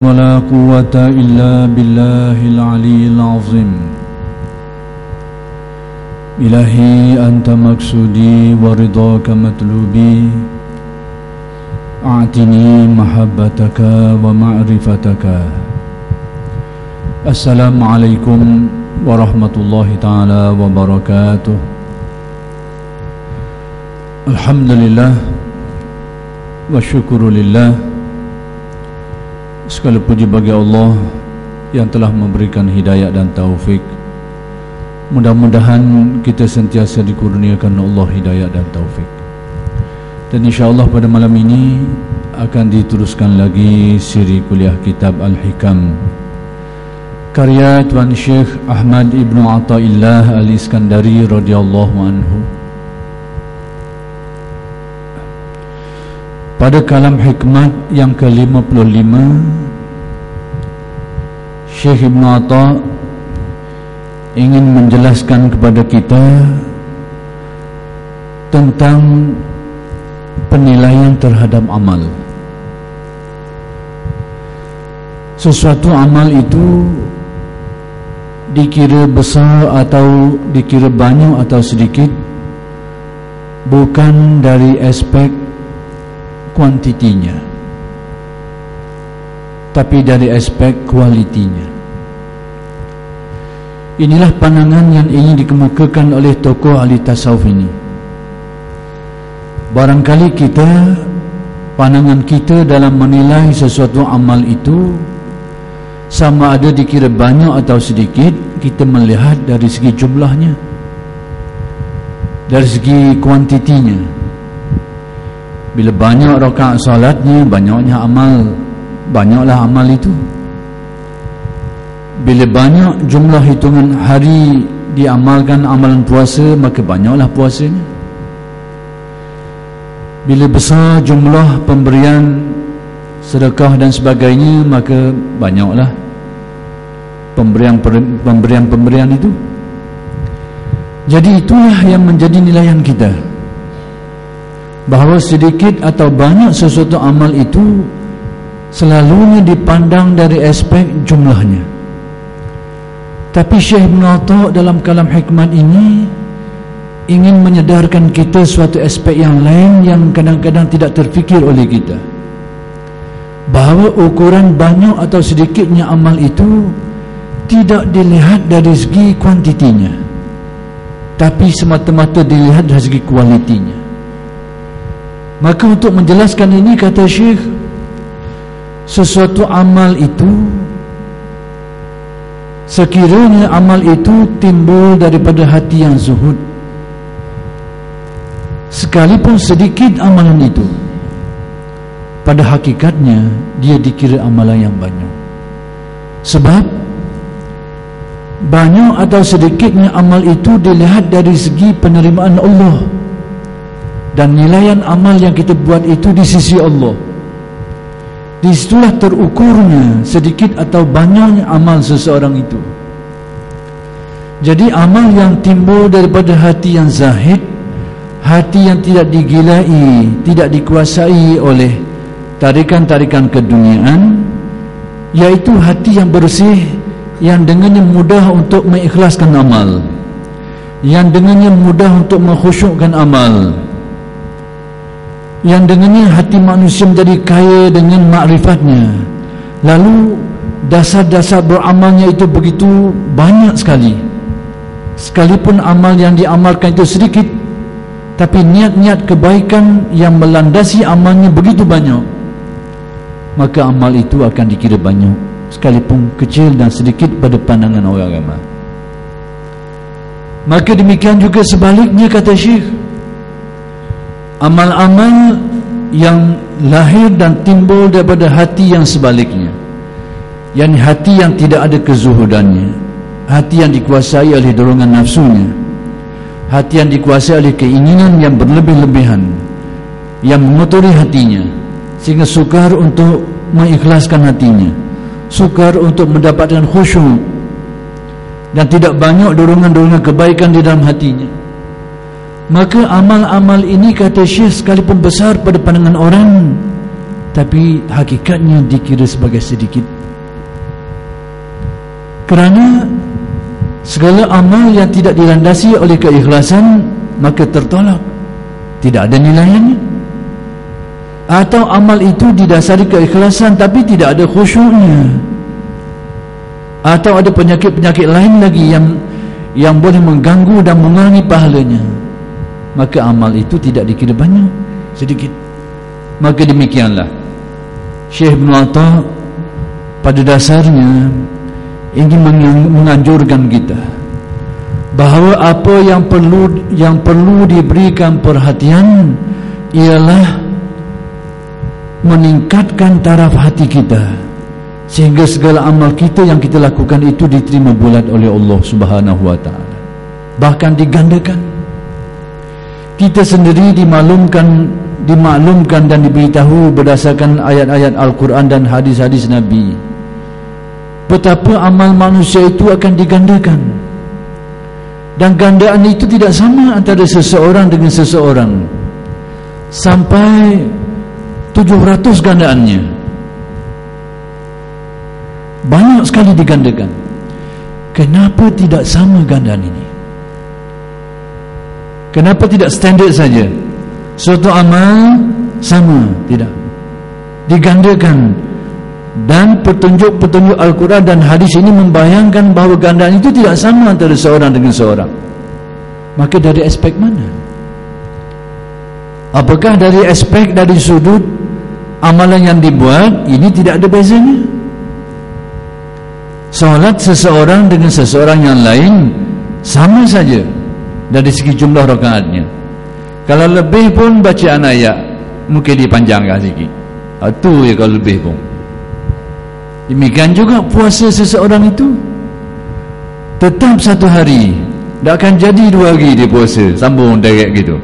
ولا قوة إلا بالله العلي العظيم. إلهي أنت مقصودي ورضاك مطلوبي، أعطني محبتك ومعرفتك. السلام عليكم ورحمة الله تعالى وبركاته. الحمد لله والشكر لله. Segala puji bagi Allah yang telah memberikan hidayah dan taufik. Mudah-mudahan kita sentiasa dikurniakan Allah hidayah dan taufik. Dan insyaAllah pada malam ini akan diteruskan lagi siri kuliah kitab Al-Hikam, karya Tuan Syekh Ahmad Ibn Athaillah Al-Iskandari radhiyallahu anhu. Pada kalam hikmat yang ke-55, Syekh Ibn Atha ingin menjelaskan kepada kita tentang penilaian terhadap amal. Sesuatu amal itu dikira besar atau dikira banyak atau sedikit bukan dari aspek kuantitinya, tapi dari aspek kualitinya. Inilah pandangan yang ingin dikemukakan oleh tokoh ahli tasawuf ini. Barangkali pandangan kita dalam menilai sesuatu amal itu sama ada dikira banyak atau sedikit, kita melihat dari segi jumlahnya, dari segi kuantitinya. Bila banyak rakaat salatnya, banyaknya amal, banyaklah amal itu. Bila banyak jumlah hitungan hari diamalkan amalan puasa, maka banyaklah puasanya. Bila besar jumlah pemberian sedekah dan sebagainya, maka banyaklah pemberian itu. Jadi itulah yang menjadi nilaian kita, bahawa sedikit atau banyak sesuatu amal itu selalunya dipandang dari aspek jumlahnya. Tapi Syekh Ibn Atha dalam kalam hikmat ini ingin menyedarkan kita suatu aspek yang lain yang kadang-kadang tidak terfikir oleh kita, bahawa ukuran banyak atau sedikitnya amal itu tidak dilihat dari segi kuantitinya, tapi semata-mata dilihat dari segi kualitinya. Maka untuk menjelaskan ini, kata Syekh, sesuatu amal itu, sekiranya amal itu timbul daripada hati yang zuhud, sekalipun sedikit amalan itu, pada hakikatnya dia dikira amalan yang banyak. Sebab banyak atau sedikitnya amal itu dilihat dari segi penerimaan Allah, dan nilaian amal yang kita buat itu di sisi Allah. Disitulah terukurnya sedikit atau banyaknya amal seseorang itu. Jadi amal yang timbul daripada hati yang zahid, hati yang tidak digilai, tidak dikuasai oleh tarikan-tarikan keduniaan, yaitu hati yang bersih, yang dengannya mudah untuk mengikhlaskan amal, yang dengannya mudah untuk mengkhusyukkan amal, yang dengannya hati manusia menjadi kaya dengan makrifatnya. Lalu dasar-dasar beramalnya itu begitu banyak sekali. Sekalipun amal yang diamalkan itu sedikit, tapi niat-niat kebaikan yang melandasi amalnya begitu banyak, maka amal itu akan dikira banyak, sekalipun kecil dan sedikit pada pandangan orang ramai. Maka demikian juga sebaliknya, kata Syekh, amal-amal yang lahir dan timbul daripada hati yang sebaliknya, yakni hati yang tidak ada kezuhudannya, hati yang dikuasai oleh dorongan nafsunya, hati yang dikuasai oleh keinginan yang berlebih-lebihan, yang mengotori hatinya, sehingga sukar untuk mengikhlaskan hatinya, sukar untuk mendapatkan khusyuk, dan tidak banyak dorongan-dorongan kebaikan di dalam hatinya. Maka amal-amal ini, kata Syekh, sekalipun besar pada pandangan orang, tapi hakikatnya dikira sebagai sedikit. Kerana segala amal yang tidak dilandasi oleh keikhlasan maka tertolak, tidak ada nilainya. Atau amal itu didasari keikhlasan tapi tidak ada khusyuknya, atau ada penyakit-penyakit lain lagi yang boleh mengganggu dan mengurangi pahalanya, maka amal itu tidak dikira banyak, sedikit. Maka demikianlah Syekh Ibn Atta pada dasarnya ingin menganjurkan kita bahawa apa yang perlu diberikan perhatian ialah meningkatkan taraf hati kita, sehingga segala amal kita yang kita lakukan itu diterima bulat oleh Allah Subhanahu wa ta'ala, bahkan digandakan. Kita sendiri dimaklumkan dan diberitahu berdasarkan ayat-ayat Al-Quran dan hadis-hadis Nabi betapa amal manusia itu akan digandakan, dan gandaan itu tidak sama antara seseorang dengan seseorang, sampai 700 gandaannya, banyak sekali digandakan. Kenapa tidak sama gandaan ini? Kenapa tidak standard saja? Suatu amal sama, tidak, digandakan. Dan petunjuk-petunjuk Al-Quran dan hadis ini membayangkan bahawa gandaan itu tidak sama antara seorang dengan seorang. Maka dari aspek mana? Apakah dari aspek, dari sudut amalan yang dibuat ini tidak ada bezanya? Solat seseorang dengan seseorang yang lain sama saja dari segi jumlah rakaatnya. Kalau lebih pun bacaan ayat mungkin dipanjangkan sikit, itu ya kalau lebih pun. Demikian juga puasa seseorang itu tetap satu hari, tak akan jadi 2 hari dia puasa sambung direct gitu.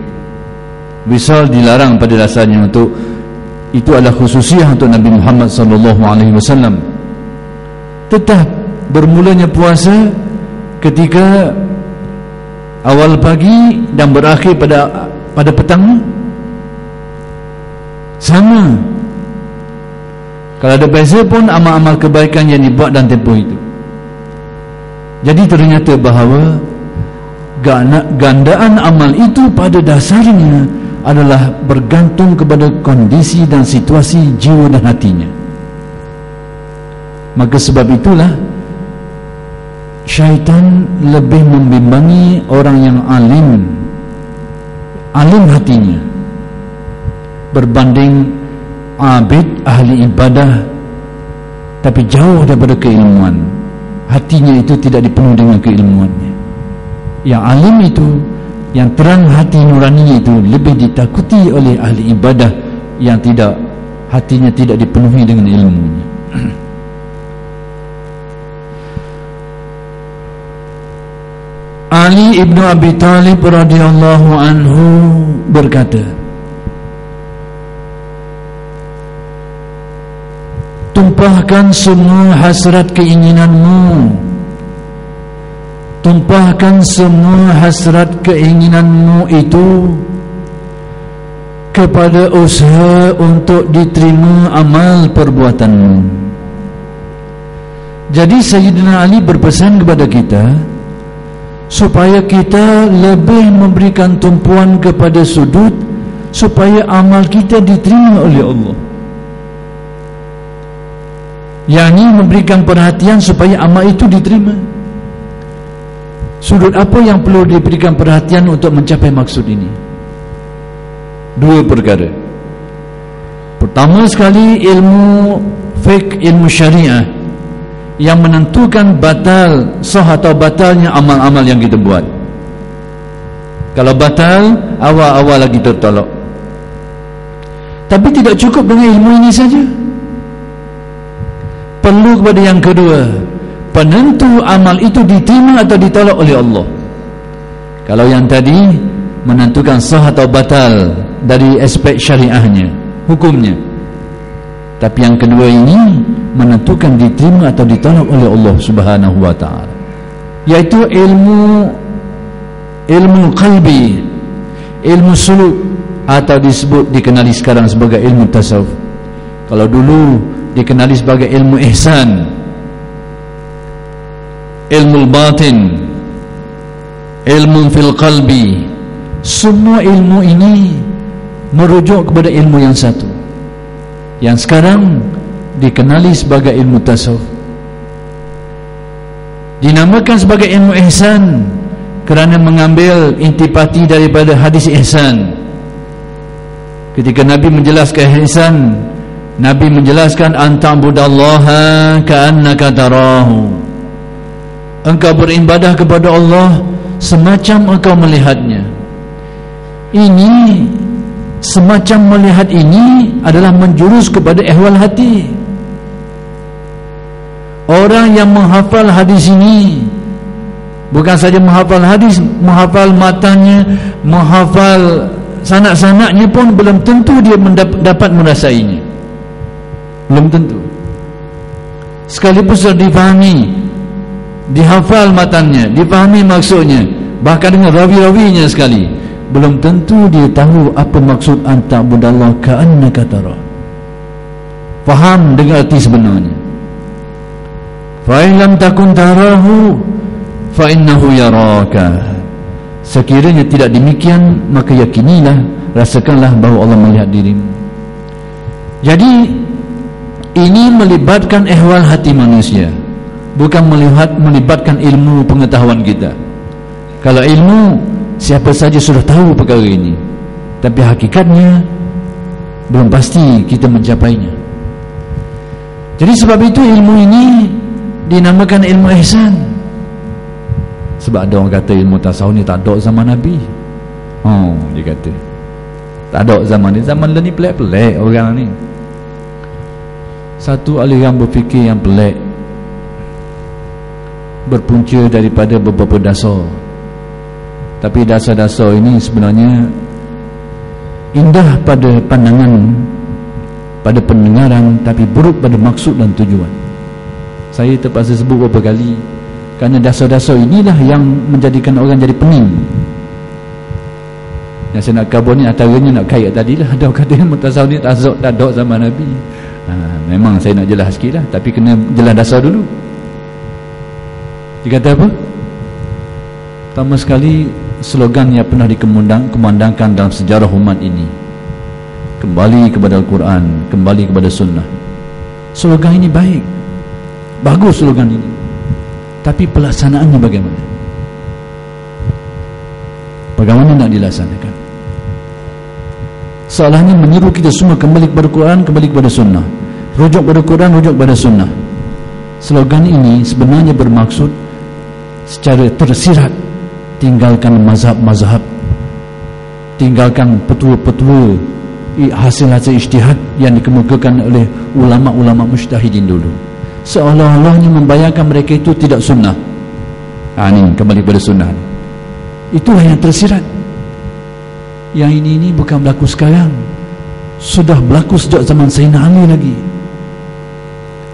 Misal dilarang pada dasarnya, untuk itu adalah khususiah untuk Nabi Muhammad SAW. Tetap bermulanya puasa ketika awal pagi dan berakhir pada petang sama. Kalau ada beza pun amal-amal kebaikan yang dibuat dan tempoh itu. Jadi ternyata bahawa gandaan amal itu pada dasarnya adalah bergantung kepada kondisi dan situasi jiwa dan hatinya. Maka sebab itulah syaitan lebih membimbangi orang yang alim hatinya berbanding abid, ahli ibadah tapi jauh daripada keilmuan. Hatinya itu tidak dipenuhi dengan keilmuannya. Yang alim itu, yang terang hati nurani itu, lebih ditakuti oleh ahli ibadah yang hatinya tidak dipenuhi dengan ilmunya. Ali ibnu Abi Talib radhiyallahu anhu berkata, tumpahkan semua hasrat keinginanmu, tumpahkan semua hasrat keinginanmu itu kepada usaha untuk diterima amal perbuatanmu. Jadi Sayyidina Ali berpesan kepada kita supaya kita lebih memberikan tumpuan kepada sudut supaya amal kita diterima oleh Allah, yakni memberikan perhatian supaya amal itu diterima. Sudut apa yang perlu diberikan perhatian untuk mencapai maksud ini? 2 perkara. Pertama sekali, ilmu fiqh, ilmu syariah yang menentukan batal, sah atau batalnya amal-amal yang kita buat. Kalau batal, awal-awal lagi tertolak. Tapi tidak cukup dengan ilmu ini saja. Perlu kepada yang kedua, penentu amal itu diterima atau ditolak oleh Allah. Kalau yang tadi menentukan sah atau batal dari aspek syariahnya, hukumnya. Tapi yang kedua ini menentukan diterima atau ditolak oleh Allah Subhanahu wa ta'ala, yaitu ilmu qalbi, ilmu suluk, atau dikenali sekarang sebagai ilmu tasawuf. Kalau dulu dikenali sebagai ilmu ihsan, ilmu batin, ilmu fil qalbi, semua ilmu ini merujuk kepada ilmu yang satu, yang sekarang dikenali sebagai ilmu tasawuf. Dinamakan sebagai ilmu ihsan kerana mengambil intipati daripada hadis ihsan. Ketika Nabi menjelaskan ihsan, Nabi menjelaskan anta'budallaha ka'annaka tarahu. Engkau beribadah kepada Allah semacam engkau melihatnya. Ini semacam melihat ini adalah menjurus kepada ihwal hati. Orang yang menghafal hadis ini bukan saja menghafal hadis, menghafal matanya, menghafal sanak-sanaknya pun belum tentu dia dapat merasainya. Belum tentu. Sekalipun sudah difahami, dihafal matanya, difahami maksudnya, bahkan dengan rawi-rawinya sekali, belum tentu dia tahu apa maksud anta'budallah ka'annaka tara. Faham dengan arti sebenarnya. Fa in lam takun tarahu fa innahu yaraka. Sekiranya tidak demikian, maka yakinilah, rasakanlah bahawa Allah melihat dirimu. Jadi ini melibatkan ihwal hati manusia, bukan melibatkan ilmu pengetahuan kita. Kalau ilmu, siapa saja sudah tahu perkara ini, tapi hakikatnya belum pasti kita mencapainya. Jadi sebab itu ilmu ini dinamakan ilmu ihsan. Sebab ada orang kata ilmu tasawuf ni tak ada zaman Nabi. Dia kata tak ada zaman ni. Zaman ni pelik-pelik orang ni. Satu aliran berfikir yang pelik, berpunca daripada beberapa dasar. Tapi dasar-dasar ini sebenarnya indah pada pandangan, pada pendengaran, tapi buruk pada maksud dan tujuan. Saya terpaksa sebut beberapa kali, kerana dasar-dasar inilah yang menjadikan orang jadi pening. Yang saya nak kabur ni antaranya nak kait tadilah. Ada kata yang mutasawuf ni tak ada zaman Nabi. Memang saya nak jelas sikit lah, tapi kena jelas dasar dulu. Dia kata apa? Pertama sekali, slogan yang pernah dikumandangkan dalam sejarah umat ini, kembali kepada Al-Quran, kembali kepada Sunnah. Slogan ini baik, bagus slogan ini, tapi pelaksanaannya bagaimana? Bagaimana nak dilaksanakan? Seolahnya menyeru kita semua kembali kepada Quran, kembali kepada Sunnah, rujuk pada Quran, rujuk pada Sunnah. Slogan ini sebenarnya bermaksud secara tersirat tinggalkan mazhab-mazhab, tinggalkan petua-petua, hasil-hasil ijtihad yang dikemukakan oleh ulama-ulama mujtahidin dulu. Seolah-olahnya membayangkan mereka itu tidak sunnah. Ini kembali kepada sunnah. Itulah yang tersirat. Yang ini bukan berlaku sekarang, sudah berlaku sejak zaman Sayyidina Ali lagi.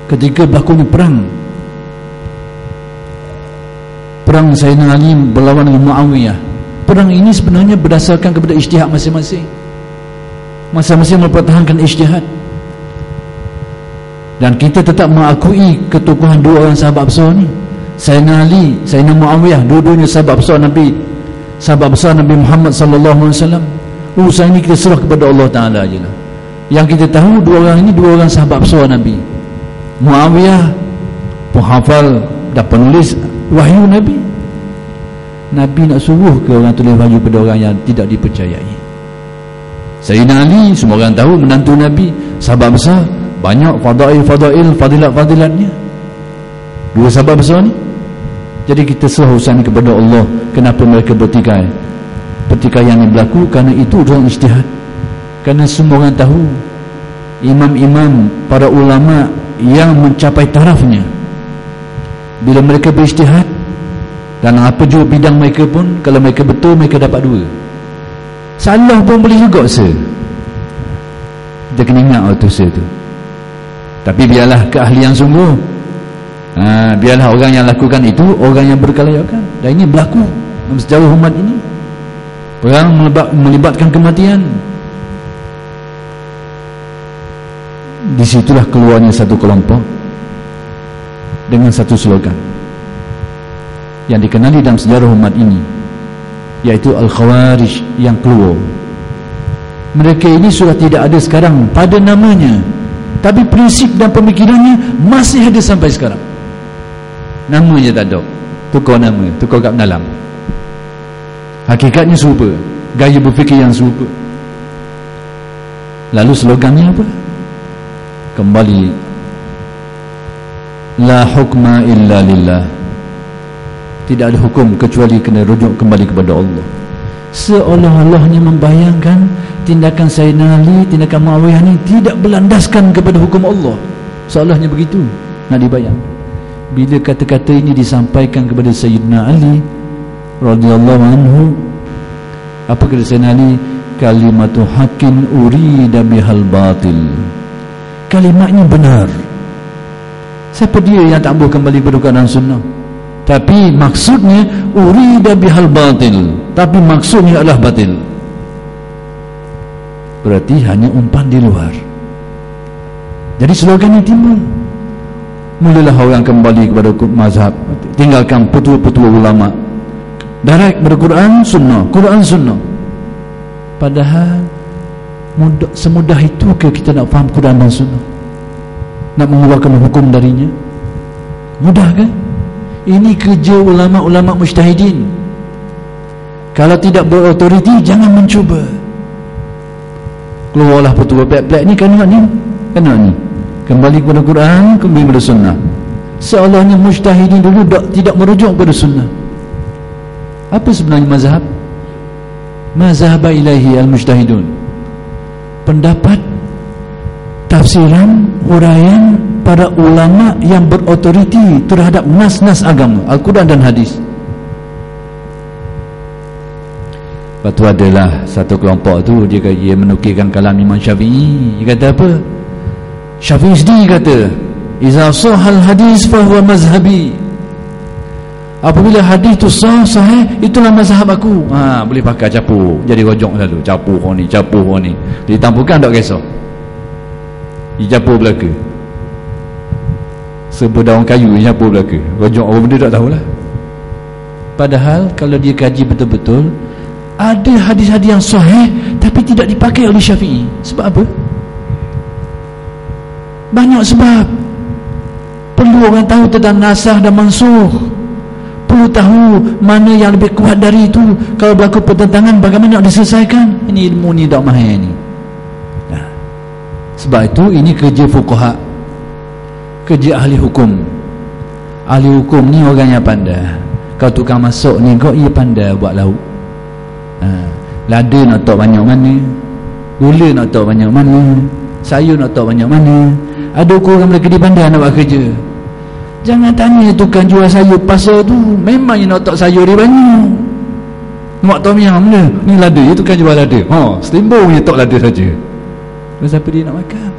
Ketika berlakunya perang Sayyidina Ali berlawan dengan Muawiyah, perang ini sebenarnya berdasarkan kepada ijtihad masing-masing. Masing-masing mempertahankan ijtihad. Dan kita tetap mengakui ketukuhan dua orang sahabat besar ni, Sayyidina Ali, Sayyidina Muawiyah, dua-duanya sahabat besar Nabi, sahabat besar Nabi Muhammad sallallahu alaihi wasallam. Urusan ini kita serah kepada Allah Ta'ala ajalah. Yang kita tahu dua orang ini dua orang sahabat besar Nabi. Muawiyah penghafal dan penulis wahyu Nabi. Nabi nak suruh ke orang tulis wahyu pada orang yang tidak dipercayai. Sayyidina Ali semua orang tahu, menantu Nabi, sahabat besar, banyak fadilat-fadilatnya. Dua sahabat besar ni. Jadi kita serah urusan kepada Allah. Kenapa mereka bertikai? Pertikaian yang berlaku kerana itu adalah ijtihad. Kerana semua orang tahu, imam-imam, para ulama yang mencapai tarafnya, bila mereka berijtihad dalam apa jua bidang mereka pun, kalau mereka betul, mereka dapat dua. Salah pun boleh juga kita kena ingat waktu tu. Tapi biarlah keahlian sungguh, biarlah orang yang lakukan itu orang yang berkelayakan. Dan ini berlaku dalam sejarah umat ini. Perang melibatkan kematian. Disitulah keluarnya satu kelompok dengan satu slogan yang dikenali dalam sejarah umat ini, yaitu Al-Khawarij yang keluar. Mereka ini sudah tidak ada sekarang pada namanya, tapi prinsip dan pemikirannya masih ada sampai sekarang. Namanya tak ada, tukar nama, tukar kat dalam. Hakikatnya serupa, gaya berfikir yang serupa. Lalu slogannya apa? Kembali, la hukma illa lillah. Tidak ada hukum kecuali kena rujuk kembali kepada Allah. Seolah-olahnya membayangkan tindakan Sayyidina Ali, tindakan Muawiyah ni tidak berlandaskan kepada hukum Allah. Seolahnya begitu nak dibayang. Bila kata-kata ini disampaikan kepada Sayyidina Ali radhiyallahu anhu, apa kata Sayyidina Ali? Kalimatu haqqin urida bihal batil. Kalimatnya benar. Siapa dia yang tak boleh kembali kepada Quran dan Sunnah? Tapi maksudnya urida bihal batil, tapi maksudnya adalah batil. Berarti hanya umpan di luar. Jadi slogan ini timbul. Mulalah orang kembali kepada mazhab, tinggalkan petua-petua ulama, direct pada Quran Sunnah, Quran Sunnah. Padahal semudah itu ke kita nak faham Quran dan Sunnah, nak mengeluarkan hukum darinya? Mudah kan? Ini kerja ulama-ulama mujtahidin. Kalau tidak berautoriti, jangan mencuba. Keluarlah petua plek-plek ni, kena ni, kembali kepada Quran, kembali kepada Sunnah. Seolahnya mujtahidin dulu tidak merujuk kepada Sunnah. Apa sebenarnya mazhab? Mazhaba ilaihi al-mujtahidun. Pendapat, tafsiran, huraian para ulama yang berautoriti terhadap nas-nas agama, Al-Quran dan hadis. Lepas tu adalah satu kelompok tu, dia menukilkan kalam Imam Syafi'i. Dia kata apa? Syafi'i sendiri kata, iza sahal hadis fahuwa mazhabi. Apabila hadis tu sahih, itulah mazhab aku. Boleh pakai capu, jadi rojok selalu, capu orang ni. Ditampukan tak kisah, dicapu belaka. Seberdaun kayu yang apa belaka, rojok orang benda tak tahulah. Padahal kalau dia kaji betul-betul, ada hadis-hadis yang sahih tapi tidak dipakai oleh Syafi'i. Sebab apa? Banyak sebab. Perlu orang tahu tentang nasakh dan mansukh. Perlu tahu mana yang lebih kuat dari itu. Kalau berlaku pertentangan, bagaimana nak diselesaikan? Ini ilmu ni tak mahir ni. Sebab itu ini kerja fuqaha, kerja ahli hukum. Ahli hukum ni orang yang pandai. Kau tukang masuk ni, kau ia pandai buat lauk. Lada nak tahu banyak mana, gula nak tahu banyak mana, sayur nak tahu banyak mana. Ada orang mereka dia pandai nak buat kerja. Jangan tanya tukang jual sayur pasar tu, memangnya nak tahu sayur dia banyak. Nak tahu yang mana? Ni lada, dia tukang jual lada. Setimbung dia tahu lada saja. Terus apa dia nak makan?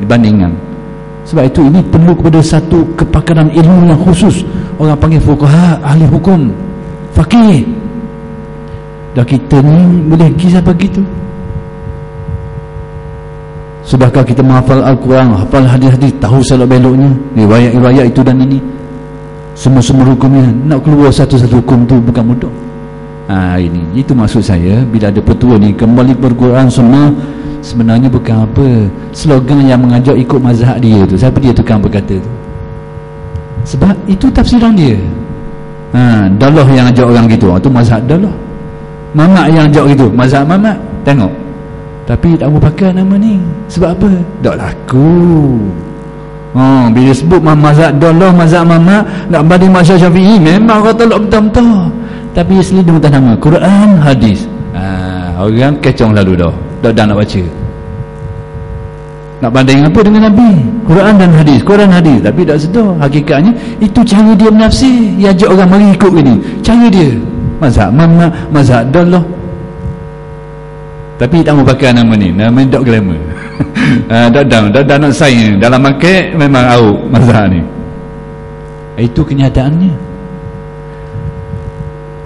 Dibandingkan. Sebab itu ini perlu kepada satu kepakaran ilmu yang khusus. Orang panggil fuqaha, ahli hukum, faqih. Dan kita ni boleh pergi sampai begitu. Sudahkah kita menghafal Al-Quran, hafal hadis-hadis, tahu salah beloknya, riwayat-riwayat itu dan ini, semua-semua hukumnya. Nak keluar satu-satu hukum tu bukan mudah. Itu maksud saya. Bila ada petua ni kembali berquran Sunnah, sebenarnya bukan apa slogan yang mengajak ikut mazhab dia tu. Siapa dia tukang berkata tu? Sebab itu tafsiran dia. Dalah yang ajak orang gitu, itu mazhab Dalah. Mamak yang ajak gitu, mazhab Mamak. Tengok. Tapi tak mau pakai nama ni. Sebab apa? Tak laku. Bila sebut mazhab Dalah, mazhab Mamak, nak banding mazhab Syafi'i, memang kata tak betul-betul. Tapi selidung atas nama Quran, hadis. Orang kecong lalu dah. Dah nak baca. Nak banding apa dengan Nabi? Quran dan hadis, Quran hadis. Tapi tak sedar hakikatnya itu cara dia menafsir. Dia ajak orang mari ikut ni. Cara dia. Mazhab Mamak, mazhab Dalah. Tapi tak mau pakai nama ni. Nama ni dok glamour. Dah nak sign dalam market memang out mazhab ni. Itu kenyataannya.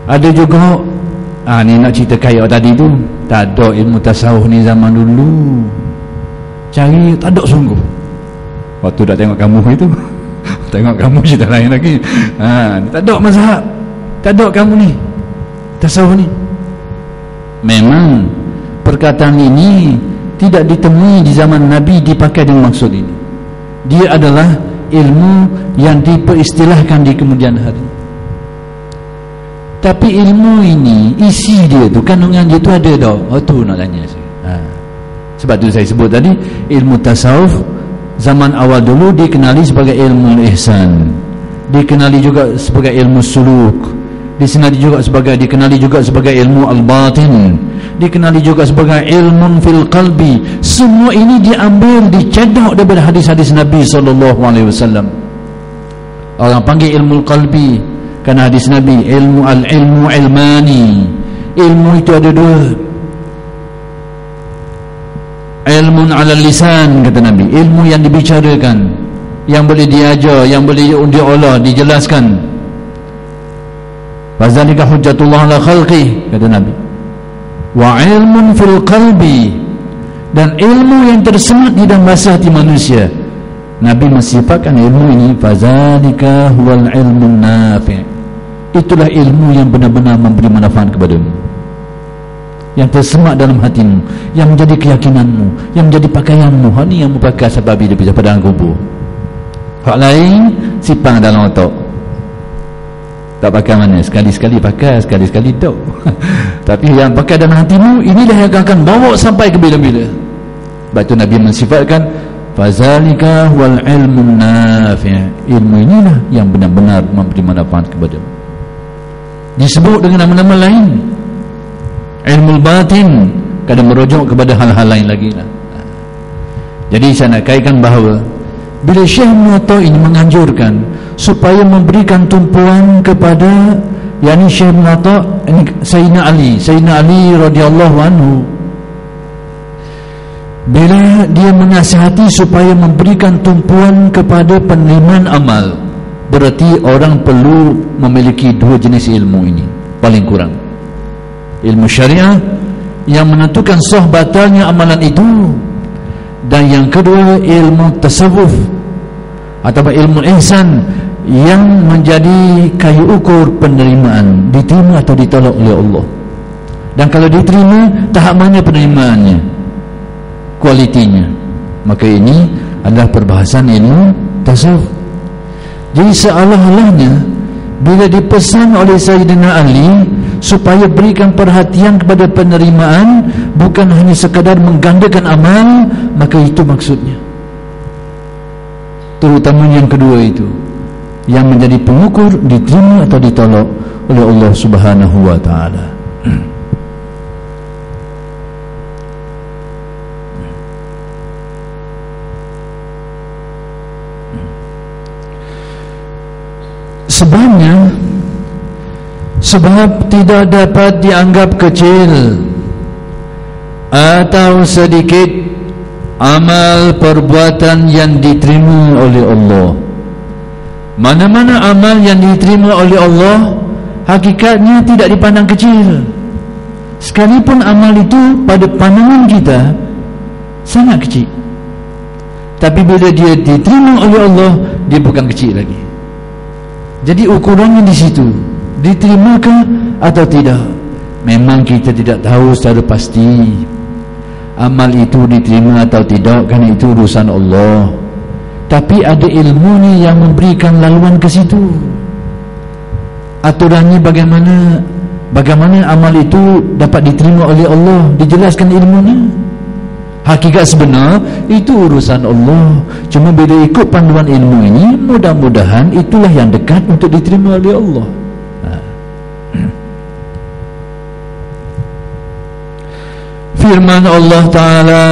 Ada juga ni nak cerita kaya tadi tu. Tak ada ilmu tasawuf ni zaman dulu. cari tak ada sungguh. Waktu dah tengok kamu itu tengok kamu cerita lain lagi. Tak ada mazhab, tak ada kamu ni tasawuf ni. Memang perkataan ini tidak ditemui di zaman Nabi dipakai dengan maksud ini. Dia adalah ilmu yang diperistilahkan di kemudian hari. Tapi ilmu ini, isi dia tu, kandungan dia tu ada tau. Tu nak tanya saya. Sebab tu saya sebut tadi, ilmu tasawuf zaman awal dulu dikenali sebagai ilmu ihsan, dikenali juga sebagai ilmu suluk, dikenali juga sebagai ilmu al-batin, dikenali juga sebagai ilmu fil qalbi. Semua ini diambil, dicedok daripada hadis-hadis Nabi SAW. Orang panggil ilmu qalbi kerana hadis Nabi, ilmu al-ilmu ilmani. Ilmu itu ada dua. Ilmun ala lisan, kata Nabi, ilmu yang dibicarakan, yang boleh diajar, yang boleh diolah, dijelaskan. Fazalika hujjatullah ala khalqi, kata Nabi. Wa ilmun fil qalbi, dan ilmu yang tersemat di dalam bahasa hati manusia. Nabi mensifatkan ilmu ini, fazalika huwal ilmun nafi'. Itulah ilmu yang benar-benar memberi manfaat kepadamu, yang tersemat dalam hatimu, yang menjadi keyakinanmu, yang menjadi pakaianmu. Ini yang merupakan sebab dia bisa padang kubur. Hak lain sipang dalam otak, tak pakai mana, sekali-sekali pakai, sekali-sekali tak. Tapi yang pakai dalam hatimu, inilah yang akan bawa sampai ke bila-bila. Sebab itu Nabi mensifatkan fazalika wal ilmun nafi'. Ilmu inilah yang benar-benar memberi manfaat kepadamu. Disebut dengan nama-nama lain, ilmu batin, kadang merujuk kepada hal-hal lain lagi lah. Jadi saya nak kaitkan bahawa bila Syekh Muwatta ini menganjurkan supaya memberikan tumpuan kepada, yakni Syekh Muwatta ini Sayyidina Ali radhiyallahu anhu, bila dia menasihati supaya memberikan tumpuan kepada penerimaan amal, berarti orang perlu memiliki dua jenis ilmu ini paling kurang. Ilmu syariah yang menentukan sah batalnya amalan itu, dan yang kedua ilmu tasawuf atau ilmu ihsan yang menjadi kayu ukur penerimaan, diterima atau ditolak oleh Allah. Dan kalau diterima, tahap mana penerimaannya, kualitinya, maka ini adalah perbahasan ilmu tasawuf. Jadi seolah-olahnya bila dipesan oleh Sayyidina Ali supaya berikan perhatian kepada penerimaan, bukan hanya sekadar menggandakan amal, maka itu maksudnya. Terutama yang kedua itu, yang menjadi pengukur diterima atau ditolak oleh Allah Subhanahu wa ta'ala. Sebab tidak dapat dianggap kecil atau sedikit amal perbuatan yang diterima oleh Allah. Mana-mana amal yang diterima oleh Allah, hakikatnya tidak dipandang kecil. Sekalipun amal itu pada pandangan kita sangat kecil, tapi bila dia diterima oleh Allah, dia bukan kecil lagi. Jadi ukurannya di situ, diterimakah atau tidak. Memang kita tidak tahu secara pasti amal itu diterima atau tidak, kerana itu urusan Allah. Tapi ada ilmu ni yang memberikan laluan ke situ. Aturannya bagaimana amal itu dapat diterima oleh Allah, dijelaskan ilmunya. Hakikat sebenar itu urusan Allah. Cuma bila ikut panduan ilmu ini, mudah-mudahan itulah yang dekat untuk diterima oleh Allah. Firman Allah Ta'ala,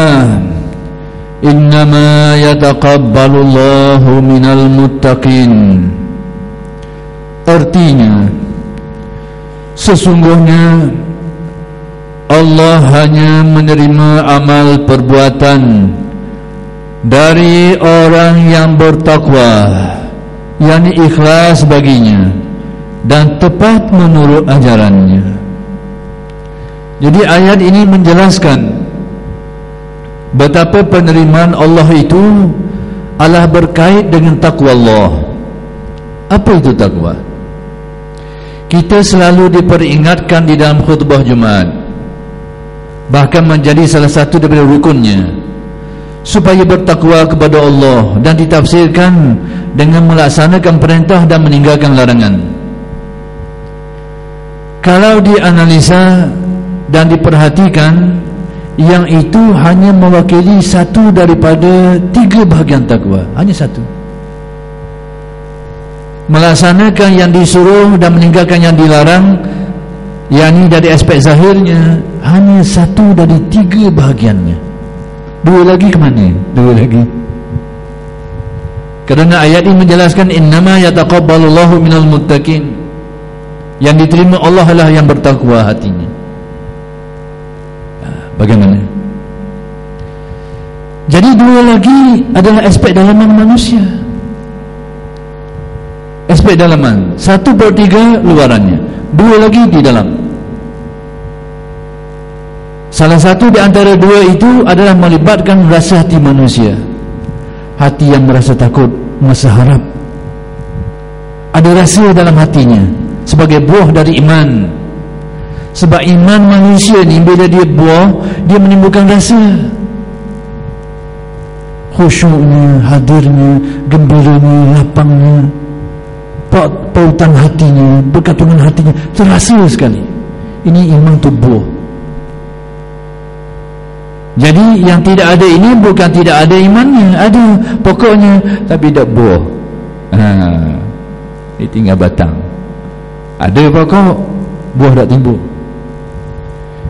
innama yataqabbalullahu minal muttaqin. Artinya, sesungguhnya Allah hanya menerima amal perbuatan dari orang yang bertakwa, yakni ikhlas baginya dan tepat menurut ajarannya. Jadi ayat ini menjelaskan betapa penerimaan Allah itu adalah berkait dengan takwa Allah. Apa itu takwa? Kita selalu diperingatkan di dalam khutbah Jumaat, bahkan menjadi salah satu daripada rukunnya, supaya bertakwa kepada Allah, dan ditafsirkan dengan melaksanakan perintah dan meninggalkan larangan. Kalau dianalisa dan diperhatikan, yang itu hanya mewakili satu daripada 3 bahagian takwa, hanya satu. Melaksanakan yang disuruh dan meninggalkan yang dilarang, yakni dari aspek zahirnya, hanya satu dari 3 bahagiannya. 2 lagi ke mana? 2 lagi. Kerana ayat ini menjelaskan innama yataqabbalullahu minal muttaqin, yang diterima Allah adalah yang bertakwa hatinya. Bagaimana? Jadi 2 lagi adalah aspek dalaman manusia. Aspek dalaman 1/3 luarannya, 2 lagi di dalam. Salah satu di antara 2 itu adalah melibatkan rasa hati manusia. Hati yang merasa takut, merasa harap, ada rasa dalam hatinya sebagai buah dari iman. Sebab iman manusia ni bila dia buah, dia menimbulkan rasa khusyuknya, hadirnya, gembiranya, lapangnya, pautan hatinya, berkatungan hatinya terasa sekali. Ini iman tu buah. Jadi yang tidak ada ini bukan tidak ada imannya, ada pokoknya, tapi tak buah. Ini tinggal batang. Ada pokok, buah tak timbul.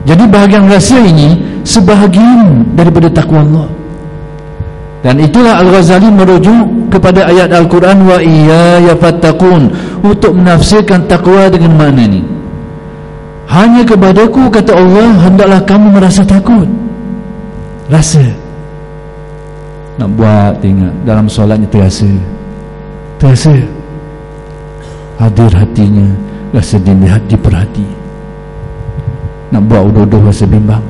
Jadi bahagian rasa ini sebahagian daripada takwa Allah. Dan itulah Al-Ghazali merujuk kepada ayat Al-Quran, wa iyaya fattaqun, untuk menafsirkan takwa dengan makna ni. Hanya kepadaku, kata Allah, hendaklah kamu merasa takut. Rasa. Nak buat, tengok dalam solatnya terasa hadir hatinya, rasa dilihat, diperhati. Nak buat uduh-uduh rasa bimbang,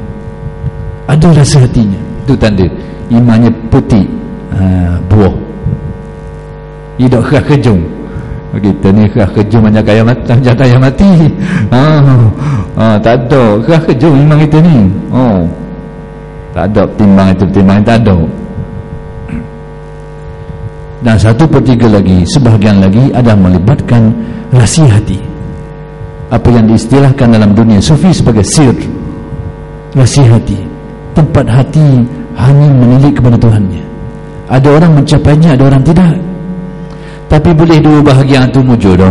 ada rasa hatinya. Itu tanda imannya putih, buah. Ia tak kerah kejung. Kita ni kerah kejung banyak kaya mati. Tak ada kerah kejung iman kita ni. Tak ada pertimbangan tak ada. Dan 1/3 lagi, sebahagian lagi ada melibatkan rahsia hati, apa yang diistilahkan dalam dunia sufi sebagai sir, rahsia hati, tempat hati hanya menilik kepada Tuhannya. Ada orang mencapainya, ada orang tidak. Tapi boleh 2 bahagian itu wujud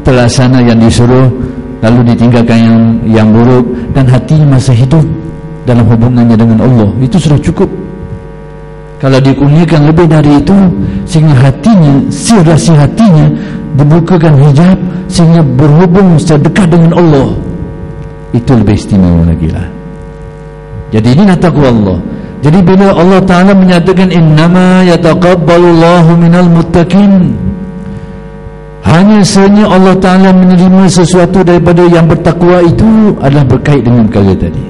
terlaksana yang disuruh, lalu ditinggalkan yang buruk, dan hatinya masih hidup dalam hubungannya dengan Allah. Itu sudah cukup. Kalau dikurniakan lebih dari itu, sehingga hatinya, sir rahsia hatinya dibukakan hijab, sehingga berhubung secara dekat dengan Allah, itu lebih istimewa lagi lah. Jadi ini takwa Allah. Jadi bila Allah Ta'ala menyatakan innama yataqabbalullahu minal muttaqin, hanya sahaja Allah Ta'ala menerima sesuatu daripada yang bertakwa, itu adalah berkait dengan perkara tadi,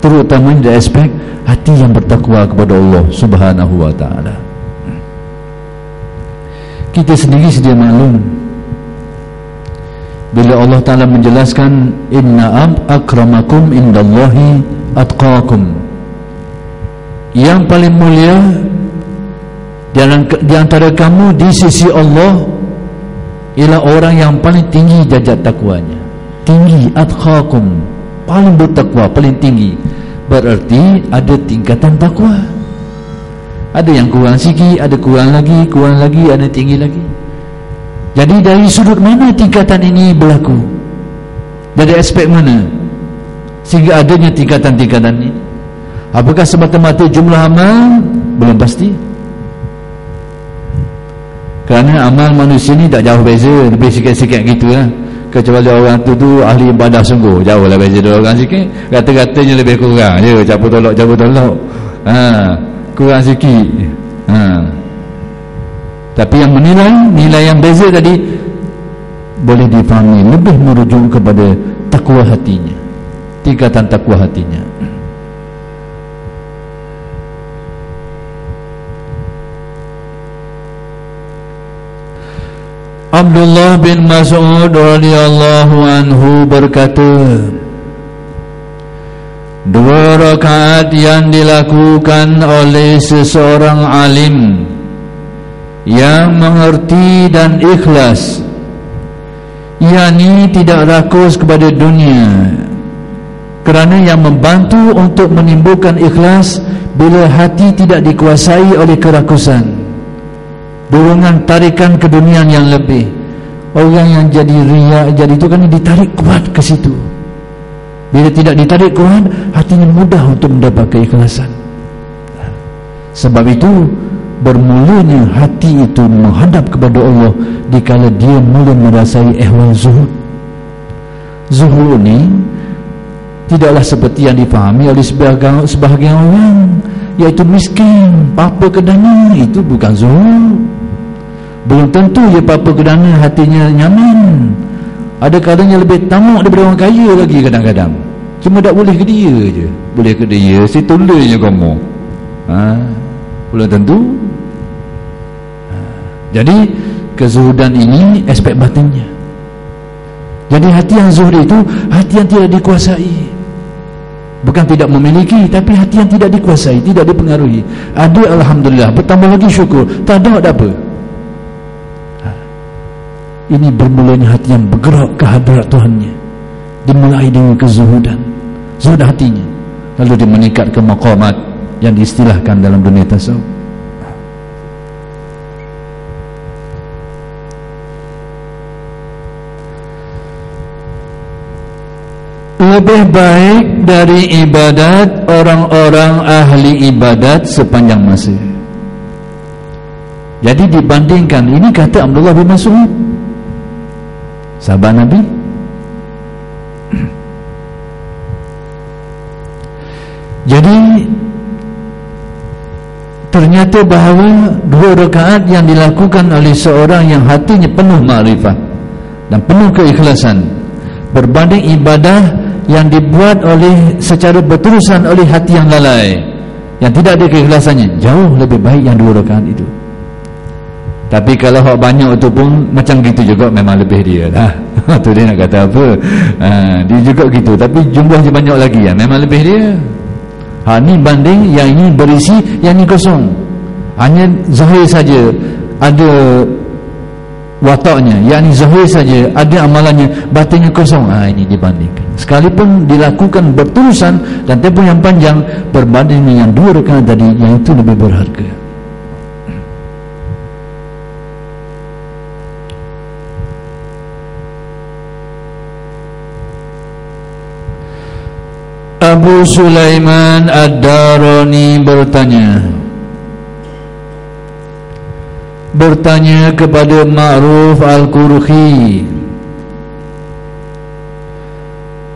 terutamanya dari aspek hati yang bertakwa kepada Allah Subhanahu wa Ta'ala. Kita sendiri sedia maklum bila Allah Ta'ala menjelaskan inna akramakum indallahi atqakum, yang paling mulia di antara kamu di sisi Allah ialah orang yang paling tinggi derajat takwanya. Tinggi, atqakum, paling bertakwa, paling tinggi. Berarti ada tingkatan takwa. Ada yang kurang sikit, ada kurang lagi, ada tinggi lagi. Jadi dari sudut mana tingkatan ini berlaku? Dari aspek mana sehingga adanya tingkatan-tingkatan ini? Apakah semata-mata jumlah amal? Belum pasti. Kerana amal manusia ni tak jauh beza, lebih sikit-sikit gitu lah. Kecuali orang tu ahli ibadah sungguh, jauh lah beza dengan orang sikit. Kata-katanya lebih kurang je, cabut tolak, kurang sikit. Tapi yang nilai yang beza tadi boleh difahami, lebih merujuk kepada takwa hatinya, tingkatan takwa hatinya. Abdullah bin Mas'ud radhiyallahu anhu berkata, 2 rakaat yang dilakukan oleh seseorang alim yang mengerti dan ikhlas, yakni tidak rakus kepada dunia, kerana yang membantu untuk menimbulkan ikhlas bila hati tidak dikuasai oleh kerakusan, dorongan tarikan keduniaan yang lebih. Orang yang jadi riya, jadi itu kan ditarik kuat ke situ. Bila tidak ditarik kuat, hatinya mudah untuk mendapat keikhlasan. Sebab itu bermulanya hati itu menghadap kepada Allah dikala dia mula merasai ihwal zuhud. Zuhud ni tidaklah seperti yang difahami oleh sebahagian orang, iaitu miskin, papa kedana. Itu bukan zuhud. Belum tentu dia papa kedana hatinya nyaman. Ada kadang-kadang lebih tamak daripada orang kaya lagi kadang-kadang. Cuma tak boleh ke dia je. Boleh ke dia, si tolanya kamu. Belum tentu. Jadi kezuhudan ini aspek batinnya. Jadi hati yang zuhud itu hati yang tidak dikuasai. Bukan tidak memiliki, tapi hati yang tidak dikuasai, tidak dipengaruhi. Ada alhamdulillah, bertambah lagi syukur. Tak ada apa. Ini bermulanya hati yang bergerak ke hadirat Tuhannya, dimulai dengan kezuhudan, zuhud hatinya, lalu dia meningkat ke maqamat yang diistilahkan dalam dunia tasawuf. Lebih baik dari ibadat orang-orang ahli ibadat sepanjang masa. Jadi dibandingkan, ini kata Abdullah bin Mas'ud, sahabat Nabi. Jadi ternyata bahawa 2 rakaat yang dilakukan oleh seorang yang hatinya penuh makrifat dan penuh keikhlasan, berbanding ibadah yang dibuat oleh secara berterusan oleh hati yang lalai, yang tidak ada keikhlasannya, jauh lebih baik yang 2 rakaat itu. Tapi kalau hak banyak itu pun macam gitu juga, memang lebih dia lah. Tu dia nak kata apa, dia juga gitu, tapi jumlahnya banyak lagi ya, memang lebih dia. Ni banding yang ini berisi, yang ini kosong. Hanya zahir saja ada wataknya, yang ini zahir saja ada amalannya, batinnya kosong. Ini dibandingkan. Sekalipun dilakukan berterusan dan tempoh yang panjang, berbanding dengan 2 rakaat tadi, yang itu lebih berharga. Abu Sulaiman Ad-Darani bertanya kepada Ma'ruf Al-Qurhi,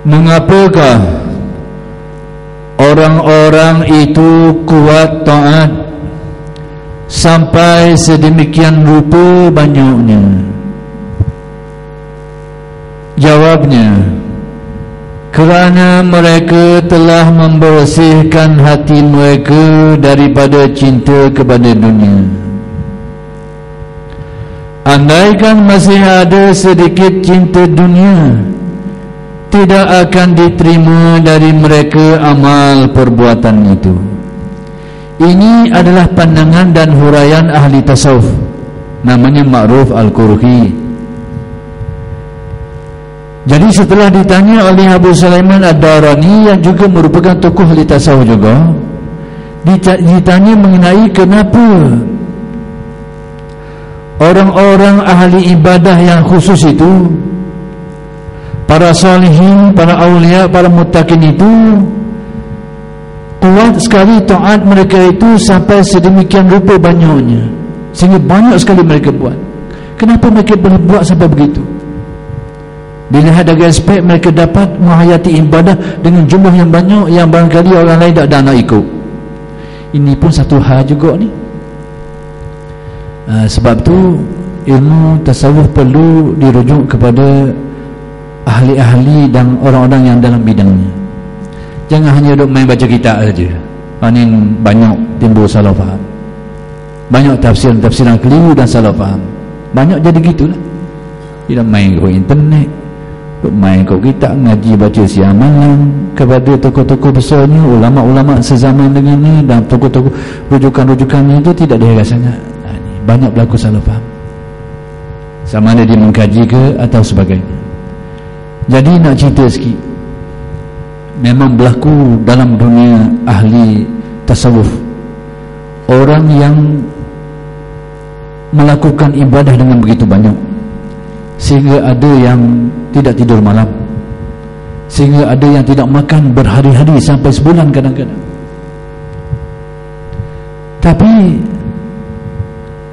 mengapakah orang-orang itu kuat taat sampai sedemikian rupa banyaknya? Jawabnya, kerana mereka telah membersihkan hati mereka daripada cinta kepada dunia. Andaikan masih ada sedikit cinta dunia, tidak akan diterima dari mereka amal perbuatan itu. Ini adalah pandangan dan huraian ahli tasawuf, namanya Ma'ruf Al-Qurhi. Jadi setelah ditanya oleh Abu Sulaiman Ad-Darani, yang juga merupakan tokoh ahli tasawuf juga, ditanya mengenai kenapa orang-orang ahli ibadah yang khusus itu, para salihin, para awliya, para muttaqin itu kuat sekali taat mereka itu sampai sedemikian rupa banyaknya, sehingga banyak sekali mereka buat. Kenapa mereka boleh buat sampai begitu? Dilihat dari aspek mereka dapat menghayati ibadah dengan jumlah yang banyak, yang barangkali orang lain tak ada nak ikut. Ini pun satu hal juga ni. Sebab tu ilmu tasawuf perlu dirujuk kepada ahli-ahli dan orang-orang yang dalam bidangnya. Jangan hanya duk main baca kitab saja. Ini banyak timbul salah faham, banyak tafsiran keliru dan salah faham, banyak jadi gitulah. Dia main ke internet, main ke kitab, ngaji baca siang malam kepada tokoh-tokoh besarnya, ulama-ulama sezaman dengannya, dan tokoh-tokoh rujukan-rujukannya itu tidak dia rasanya. Banyak berlaku salah faham, sama ada dia mengkaji ke atau sebagainya. Jadi nak cerita sikit, memang berlaku dalam dunia ahli tasawuf, orang yang melakukan ibadah dengan begitu banyak, sehingga ada yang tidak tidur malam, sehingga ada yang tidak makan berhari-hari sampai sebulan kadang-kadang. Tapi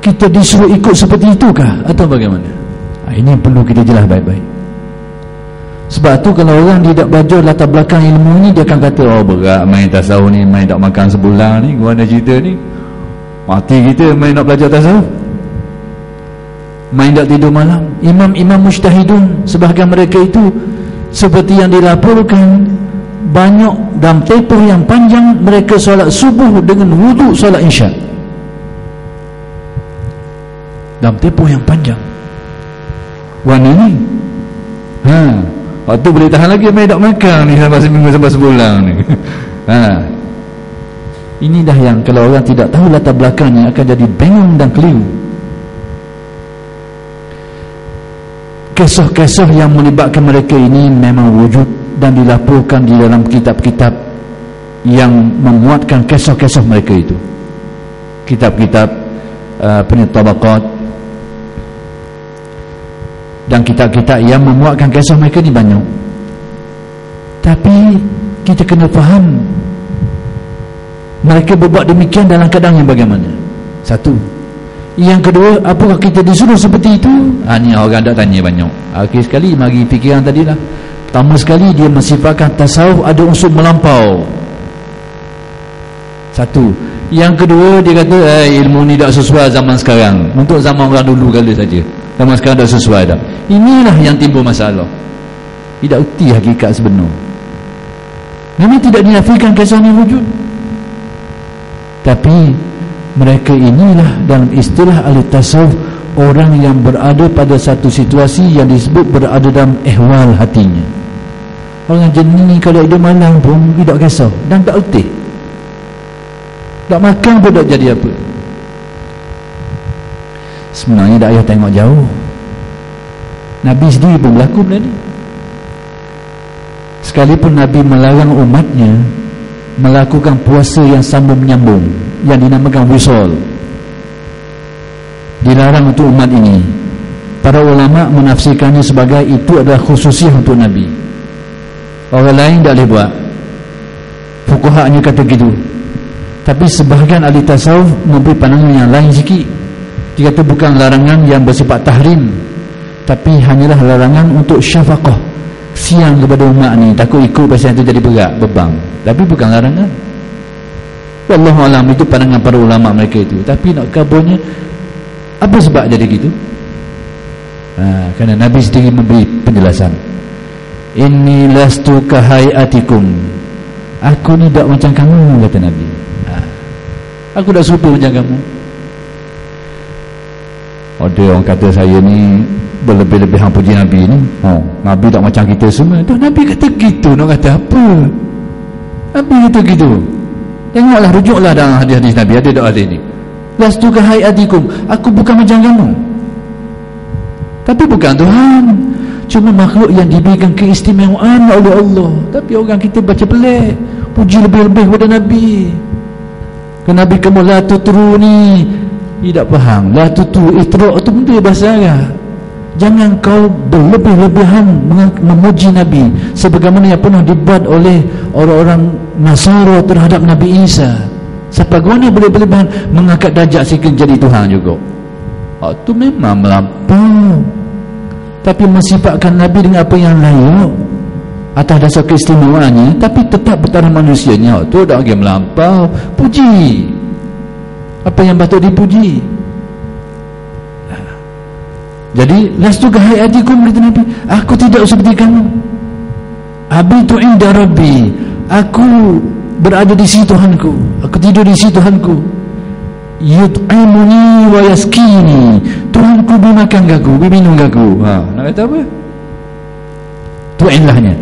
kita disuruh ikut seperti itukah atau bagaimana? Ini perlu kita jelas baik-baik. Sebab tu kalau orang tidak belajar latar belakang ilmu ni, dia akan kata, oh berat main tasawuf ni, main tak makan sebulan ni, gua ada cerita ni, mati kita main nak belajar tasawuf, main tak tidur malam. Imam-imam mujtahidun, sebahagian mereka itu seperti yang dilaporkan, banyak dalam tempoh yang panjang mereka solat subuh dengan wuduk solat isyak, dalam tempoh yang panjang. Warna ni waktu boleh tahan lagi main tak makan ni sampai seminggu sampai sebulan ni. Ini dah yang kalau orang tidak tahu latar belakangnya akan jadi bingung dan keliru. Kisah-kisah yang melibatkan mereka ini memang wujud dan dilaporkan di dalam kitab-kitab yang memuatkan kisah-kisah mereka itu. Kitab-kitab Tabaqat dan kitab-kitab yang memuatkan kisah mereka ni banyak. Tapi kita kena faham mereka berbuat demikian dalam keadaan yang bagaimana. Satu. Yang kedua, apakah kita disuruh seperti itu? Ni orang dah tanya banyak. Akhir sekali mari fikiran tadilah. Pertama sekali dia mensifatkan tasawuf ada unsur melampau. Satu. Yang kedua dia kata ilmu ni tak sesuai zaman sekarang. Untuk zaman orang dulu kali saja. Zaman sekarang tak sesuai dah. Inilah yang timbul masalah. Tidak erti hakikat sebenar. Memang tidak dinafikan kisah ni wujud, tapi mereka inilah dalam istilah ahli tasawuf orang yang berada pada satu situasi yang disebut berada dalam ihwal hatinya. Orang jenis ni kalau dia malam pun tidak kisah dan tak erti, tak makan pun tak jadi apa. Sebenarnya tak payah tengok jauh, Nabi sendiri pun berlaku benda ni. Sekalipun Nabi melarang umatnya melakukan puasa yang sambung-menyambung, yang dinamakan wisol, dilarang untuk umat ini. Para ulama menafsirkannya sebagai itu adalah khususiyah untuk Nabi, orang lain tak boleh buat. Fuqahanya kata gitu. Tapi sebahagian ahli tasawuf memberi pandangan yang lain sikit. Dia kata bukan larangan yang bersifat tahrim, tapi hanyalah larangan untuk syafaqah, siang kepada umat ni, takut ikut pasal itu jadi berat, beban. Tapi bukan larangan. Wallahu alam, itu pandangan para ulama mereka itu. Tapi nak kabarnya apa sebab jadi gitu? Kerana Nabi sendiri memberi penjelasan. Inni lastu kahayatikum, aku ni tak macam kamu, kata Nabi. Aku tak serupa macam kamu. Ada orang kata saya ni berlebih-lebihan puji Nabi ni. Nabi tak macam kita semua. Tuh, Nabi kata gitu, nak kata apa? Nabi kata gitu. Tengoklah, rujuklah dalam hadis-hadis Nabi, ada doa ni. Lastu kahayatikum, aku bukan macam kamu. Tapi bukan Tuhan, cuma makhluk yang diberikan keistimewaan oleh Allah. Tapi orang kita baca pelik, puji lebih-lebih kepada Nabi. Ke Nabi kamu la tutruni, tidak faham. La tutu itra itu pun dia bahasa Arab. Jangan kau berlebih-lebihan memuji Nabi sebagaimana yang pernah dibuat oleh orang-orang Nasara terhadap Nabi Isa. Siapa guna boleh berlebihan mengangkat darjat sehingga jadi Tuhan juga. Itu memang melampau. Tapi mensifatkan Nabi dengan apa yang layak atas dasar keistimewaannya, tapi tetap bertaraf manusianya, itu dah lagi melampau. Puji apa yang patut dipuji. Jadi lastu kahayatikum, kata Nabi, aku tidak seperti kamu. Abitu inda Rabbi, aku berada di sisi Tuhanku, aku tidur di sisi Tuhanku. yut'imuni wa yaskini, Tuhanku beri makan aku, beri minum aku. Nak kata apa? Tu ilahnya.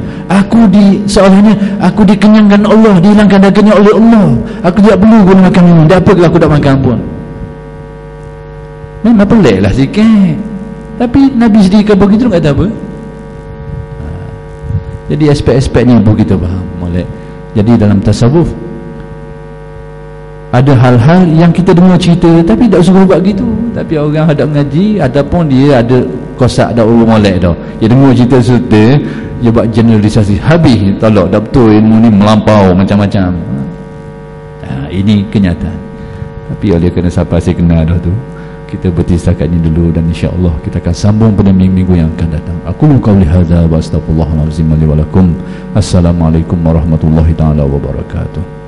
Seolahnya aku dikenyangkan Allah, dihilangkan dagangnya oleh Allah. Aku tidak perlu guna makan minum. Tak apa kalau aku tak makan pun. Memang pelik lah sikit, tapi Nabi sendiri kata begitu, tak kata apa. Jadi aspek-aspek ni perlu kita faham molek. Jadi dalam tasawuf ada hal-hal yang kita dengar cerita tapi tak suruh buat gitu. Tapi orang hadap mengaji ataupun dia ada kosak dak urus molek dah, dia dengar cerita-cerita, dia buat generalisasi, habis tolak dak betul ilmu ni melampau macam-macam. Ini kenyataan. Tapi oleh kerana siapa saya kenal dah tu, kita berhenti setakat ini dulu, dan insya-Allah kita akan sambung pada minggu-minggu yang akan datang. Aku qauli hadza wa astaghfirullahalazim li wa lakum. Assalamualaikum warahmatullahi taala wabarakatuh.